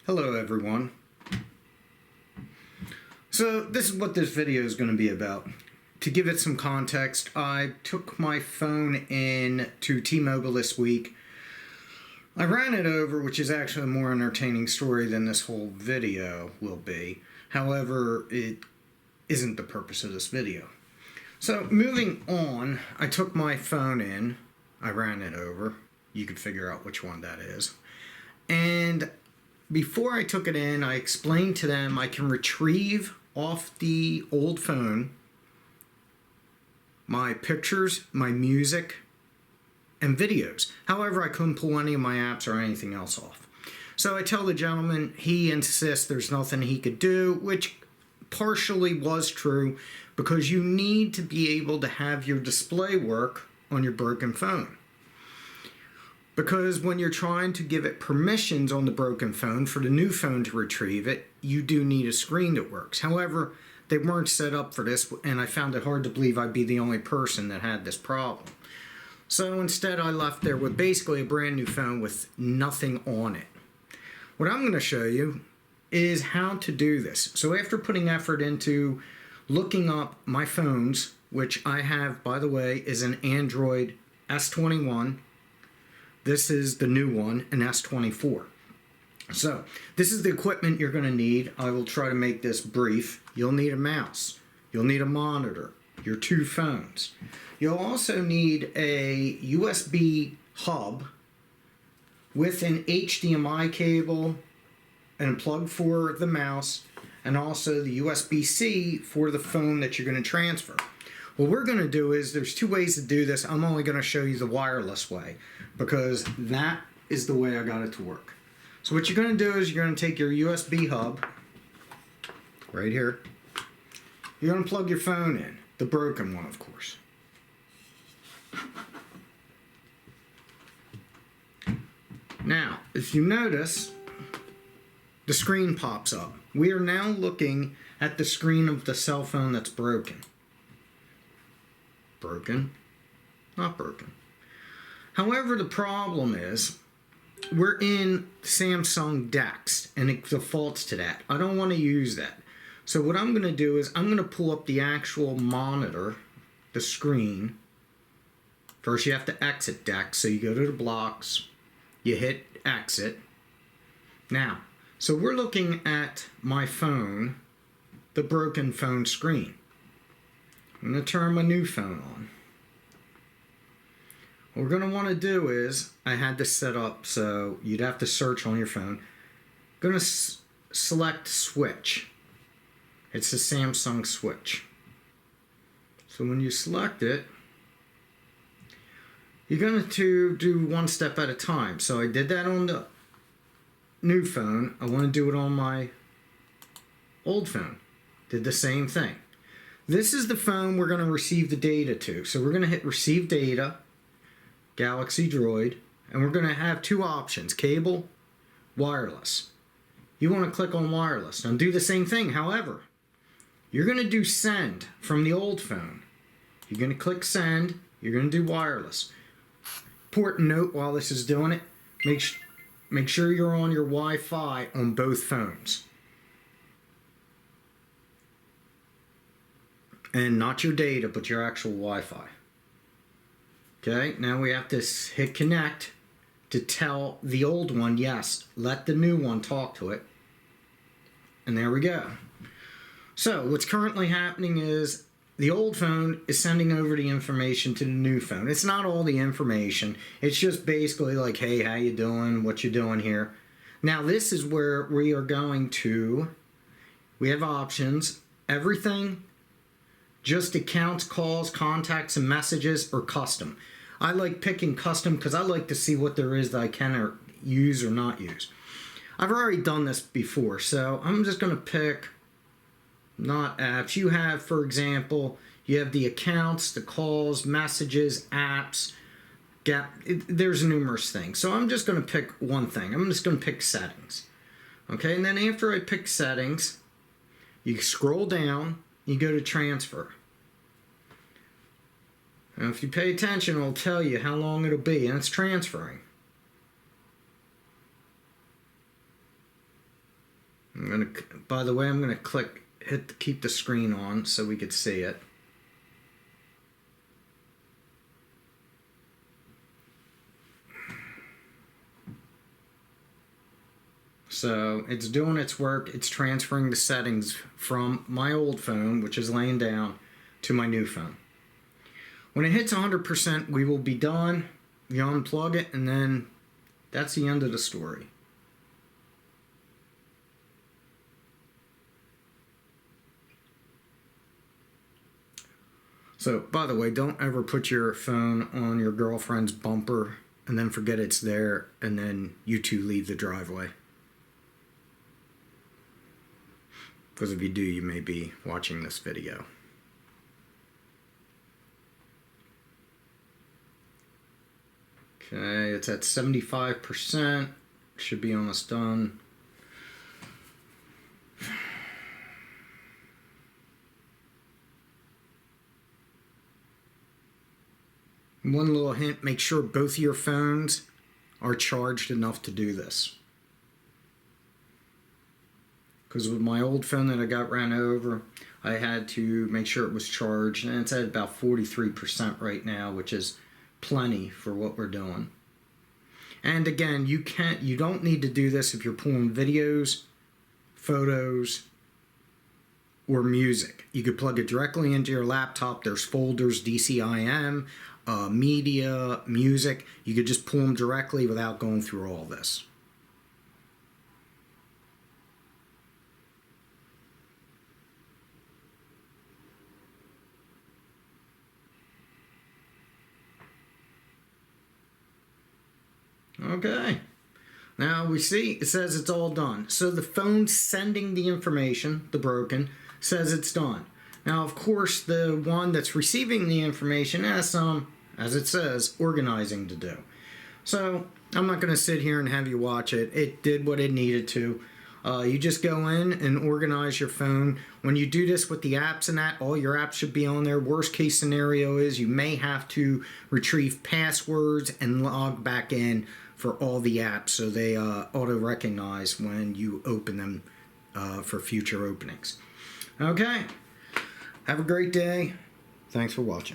Hello everyone. So this is what this video is going to be about. To give it some context, I took my phone in to T-Mobile this week. I ran it over, which is actually a more entertaining story than this whole video will be. However, it isn't the purpose of this video. So moving on, I took my phone in, I ran it over. You can figure out which one that is. And before I took it in, I explained to them I can retrieve off the old phone my pictures, my music, and videos. However, I couldn't pull any of my apps or anything else off. So I tell the gentleman, he insists there's nothing he could do, which partially was true because you need to be able to have your display work on your broken phone. Because when you're trying to give it permissions on the broken phone for the new phone to retrieve it, you do need a screen that works. However, they weren't set up for this, and I found it hard to believe I'd be the only person that had this problem. So instead, I left there with basically a brand new phone with nothing on it. What I'm going to show you is how to do this. So after putting effort into looking up my phones, which I have, by the way, is an Android S21. This is the new one, an S24. So, this is the equipment you're going to need. I will try to make this brief. You'll need a mouse. You'll need a monitor. Your two phones. You'll also need a USB hub with an HDMI cable and a plug for the mouse, and also the USB-C for the phone that you're going to transfer. What we're going to do is, there's two ways to do this. I'm only going to show you the wireless way because that is the way I got it to work. So what you're going to do is you're going to take your USB hub right here. You're going to plug your phone in, the broken one, of course. Now, if you notice, the screen pops up. We are now looking at the screen of the cell phone that's broken. Broken, not broken. However, the problem is we're in Samsung DeX and it defaults to that. I don't want to use that. So what I'm going to do is I'm going to pull up the actual monitor, the screen. First you have to exit DeX, so you go to the blocks, you hit exit. Now, so we're looking at my phone, the broken phone screen. I'm going to turn my new phone on. What we're going to want to do is, I had this set up so you'd have to search on your phone. I'm going to select switch. It's the Samsung switch. So when you select it, you're going to do one step at a time. So I did that on the new phone. I want to do it on my old phone. Did the same thing. This is the phone we're going to receive the data to. So we're going to hit receive data, Galaxy Droid, and we're going to have two options, cable, wireless. You want to click on wireless. Now do the same thing. However, you're going to do send from the old phone. You're going to click send. You're going to do wireless. Important note while this is doing it, make sure you're on your Wi-Fi on both phones. And not your data, but your actual Wi-Fi. Okay, now we have to hit connect to tell the old one, yes, let the new one talk to it. And there we go. So what's currently happening is the old phone is sending over the information to the new phone. It's not all the information. It's just basically like, hey, how you doing? What you doing here? Now this is where we are going to, we have options, everything, just accounts, calls, contacts, and messages, or custom. I like picking custom because I like to see what there is that I can use or not use. I've already done this before, so I'm just going to pick not apps. You have, for example, you have the accounts, the calls, messages, apps. There's numerous things. So I'm just going to pick one thing. I'm just going to pick settings. Okay, and then after I pick settings, you scroll down, you go to transfer. Now if you pay attention, it'll tell you how long it'll be, and it's transferring. by the way, I'm gonna keep the screen on so we could see it. So it's doing its work. It's transferring the settings from my old phone, which is laying down, to my new phone. When it hits 100%, we will be done. You unplug it, and then that's the end of the story. So, by the way, don't ever put your phone on your girlfriend's bumper and then forget it's there, and then you two leave the driveway. Because if you do, you may be watching this video. Okay, it's at 75%. Should be almost done. One little hint, make sure both of your phones are charged enough to do this. Because with my old phone that I got ran over, I had to make sure it was charged, and it's at about 43% right now, which is plenty for what we're doing. And again, you don't need to do this if you're pulling videos, photos, or music. You could plug it directly into your laptop. There's folders, DCIM, media, music. You could just pull them directly without going through all this. Okay, now we see it says it's all done. So the phone sending the information, the broken, says it's done. Now, of course, the one that's receiving the information has some, as it says, organizing to do. So I'm not going to sit here and have you watch it. It did what it needed to. You just go in and organize your phone. When you do this with the apps and that, all your apps should be on there. Worst case scenario is you may have to retrieve passwords and log back in for all the apps so they auto-recognize when you open them for future openings. Okay, have a great day. Thanks for watching.